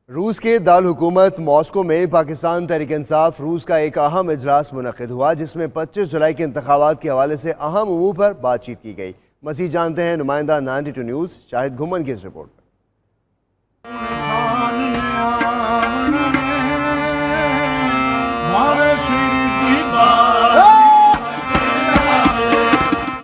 रूस के दारुल हुकूमत मॉस्को में पाकिस्तान तहरीक इंसाफ रूस का एक अहम इजलास मुनक़िद हुआ, जिसमें 25 जुलाई के इंतखाबात के हवाले से अहम उमूर पर बातचीत की गई। मज़ीद जानते हैं नुमाइंदा 92 न्यूज़ शाहिद घुमन की इस रिपोर्ट में।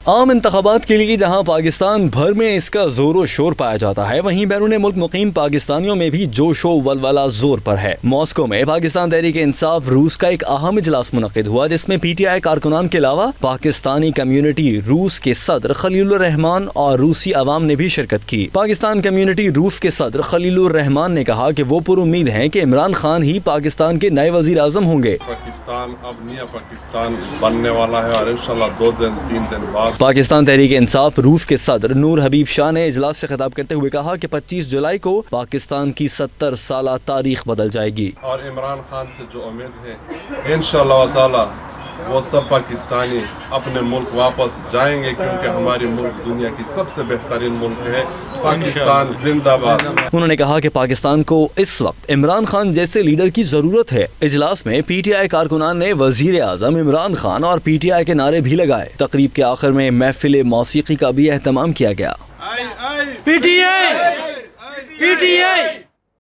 आम इंतखाबात के लिए जहां पाकिस्तान भर में इसका जोर शोर पाया जाता है, वहीं बैरून मुल्क मुकीम पाकिस्तानियों में भी जोशो वलवला जोर पर है। मॉस्को में पाकिस्तान तहरीक इंसाफ रूस का एक अहम इजलास मुनक़िद हुआ, जिसमें PTI कारकुनान के अलावा पाकिस्तानी कम्युनिटी रूस के सदर खलीलुर रहमान और रूसी अवाम ने भी शिरकत की। पाकिस्तान कम्युनिटी रूस के सदर खलीलुर रहमान ने कहा कि वो पुरुम्मीद हैं कि इमरान खान ही पाकिस्तान के नए वजीर आजम होंगे। पाकिस्तान अब नया पाकिस्तान बनने वाला है और इंशाल्लाह 2-3 दिन बाद पाकिस्तान तहरीक इंसाफ रूस के सदर नूर हबीब शाह ने इजलास से खिताब करते हुए कहा कि 25 जुलाई को पाकिस्तान की 70 साला तारीख बदल जाएगी और इमरान खान से जो उम्मीद है इंशाअल्लाह ताला वो सब पाकिस्तानी अपने मुल्क वापस जाएंगे, क्योंकि हमारी मुल्क दुनिया की सबसे बेहतरीन मुल्क है। पाकिस्तान जिंदाबाद। उन्होंने कहा कि पाकिस्तान को इस वक्त इमरान खान जैसे लीडर की जरूरत है। इजलास में PTI कारकुनान ने वजीर आजम इमरान खान और PTI के नारे भी लगाए। तकरीब के आखिर में महफिल मौसीकी का भी एहतमाम किया गया। PTI